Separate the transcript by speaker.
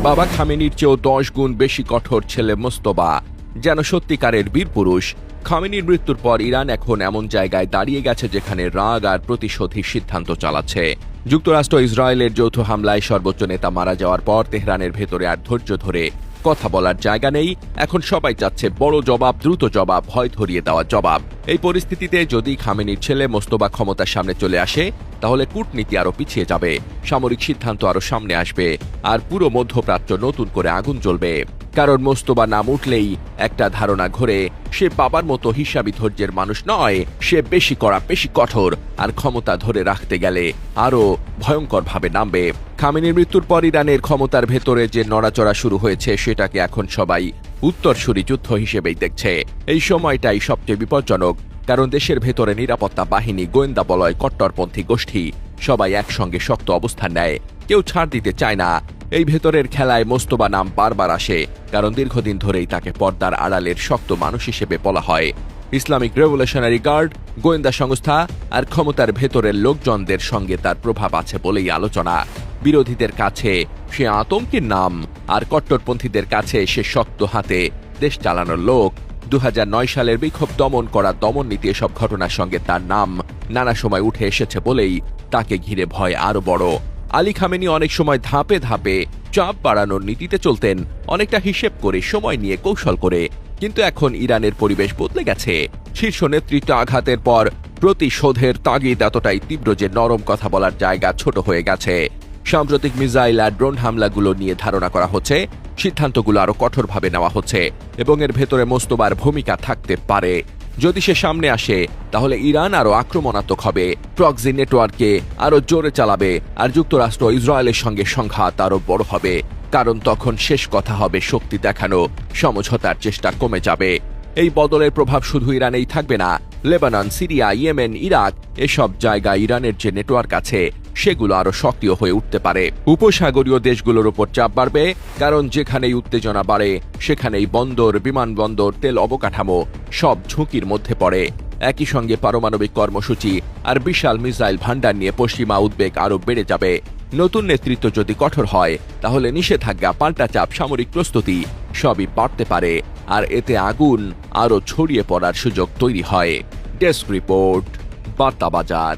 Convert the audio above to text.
Speaker 1: বাবা খামেনির চেয়েও 10 গুণ বেশি কঠোর ছেলে মোস্তফা, যেন সত্যিকারের বীরপুরুষ। খামেনির মৃত্যুর পর ইরান এখন এমন জায়গায় দাঁড়িয়ে গেছে যেখানে রাগ আর প্রতিশোধী সিদ্ধান্ত চালাচ্ছে। যুক্তরাষ্ট্র ইসরায়েলের যৌথ হামলায় সর্বোচ্চ নেতা মারা যাওয়ার পর তেহরানের ভেতরে আর ধৈর্য ধরে কথা বলার জায়গা নেই। এখন সবাই চাচ্ছে বড় জবাব, দ্রুত জবাব, ভয় ধরিয়ে দেওয়া জবাব। এই পরিস্থিতিতে যদি খামেনির ছেলে মোস্তফা ক্ষমতার সামনে চলে আসে, তাহলে কূটনীতি আরো পিছিয়ে যাবে, সামরিক সিদ্ধান্ত আরো সামনে আসবে, আর পুরো মধ্যপ্রাচ্য নতুন করে আগুন জ্বলবে। কারণ মোস্তফা নাম উঠলেই একটা ধারণা ঘোরে, সে বাবার মতো হিসাবী ধৈর্যের মানুষ নয়, সে বেশি কড়া, বেশি কঠোর, আর ক্ষমতা ধরে রাখতে গেলে আরো ভয়ঙ্করভাবে নামবে। খামেনির মৃত্যুর পর ইরানের ক্ষমতার ভেতরে যে নড়াচড়া শুরু হয়েছে সেটাকে এখন সবাই উত্তরসূরি যুদ্ধ হিসেবেই দেখছে। এই সময়টাই সবচেয়ে বিপজ্জনক, কারণ দেশের ভেতরে নিরাপত্তা বাহিনী, গোয়েন্দা বলয়, কট্টরপন্থী গোষ্ঠী সবাই একসঙ্গে শক্ত অবস্থান নেয়, কেউ ছাড় দিতে চায় না। এই ভেতরের খেলায় মোস্তফা নাম বারবার আসে, কারণ দীর্ঘদিন ধরেই তাকে পর্দার আড়ালের শক্ত মানুষ হিসেবে বলা হয়। ইসলামিক রেভলিউশনারি গার্ড, গোয়েন্দা সংস্থা আর ক্ষমতার ভেতরের লোকজনদের সঙ্গে তার প্রভাব আছে বলেই আলোচনা। বিরোধীদের কাছে সে আতঙ্কের নাম, আর কট্টরপন্থীদের কাছে সে শক্ত হাতে দেশ চালানোর লোক। 2009 সালের বিক্ষোভ দমন করা দমন নীতি, এসব ঘটনার সঙ্গে তার নাম নানা সময় উঠে এসেছে বলেই তাকে ঘিরে ভয় আরো বড়। আলী খামেনি অনেক সময় ধাপে ধাপে চাপ বাড়ানোর নীতিতে চলতেন, অনেকটা হিসেব করে, সময় নিয়ে, কৌশল করে। কিন্তু এখন ইরানের পরিবেশ বদলে গেছে। শীর্ষ নেতৃত্ব আঘাতের পর প্রতিশোধের তাগিদ এতটাই তীব্র যে নরম কথা বলার জায়গা ছোট হয়ে গেছে। সাম্প্রতিক মিসাইল আর ড্রোন হামলাগুলো নিয়ে ধারণা করা হচ্ছে, সিদ্ধান্তগুলো আরো কঠোরভাবে নেওয়া হচ্ছে, এবং এর ভেতরে মোস্তফার ভূমিকা থাকতে পারে। যদি সে সামনে আসে, তাহলে ইরান আরো আক্রমণাত্মক হবে, প্রক্সি নেটওয়ার্কে আরো জোরে চালাবে, আর যুক্তরাষ্ট্র ইসরায়েলের সঙ্গে সংঘাত আরো বড় হবে। কারণ তখন শেষ কথা হবে শক্তি দেখানো, সমঝোতার চেষ্টা কমে যাবে। এই বদলের প্রভাব শুধু ইরানেই থাকবে না, লেবানন, সিরিয়া, ইয়েমেন, ইরাক, এসব জায়গায় ইরানের যে নেটওয়ার্ক আছে সেগুলো আরো সক্রিয় হয়ে উঠতে পারে। উপসাগরীয় দেশগুলোর উপর চাপ বাড়বে, কারণ যেখানেই উত্তেজনা বাড়ে সেখানেই বন্দর, বিমানবন্দর, তেল অবকাঠামো সব ঝুঁকির মধ্যে পড়ে। একই সঙ্গে পারমাণবিক কর্মসূচি আর বিশাল মিসাইল ভান্ডার নিয়ে পশ্চিমা উদ্বেগ আরো বেড়ে যাবে। নতুন নেতৃত্ব যদি কঠোর হয়, তাহলে নিষেধাজ্ঞা, পাল্টা চাপ, সামরিক প্রস্তুতি সবই বাড়তে পারে, আর এতে আগুন আরো ছড়িয়ে পড়ার সুযোগ তৈরি হয়। ডেস্ক রিপোর্ট, বার্তা বাজার।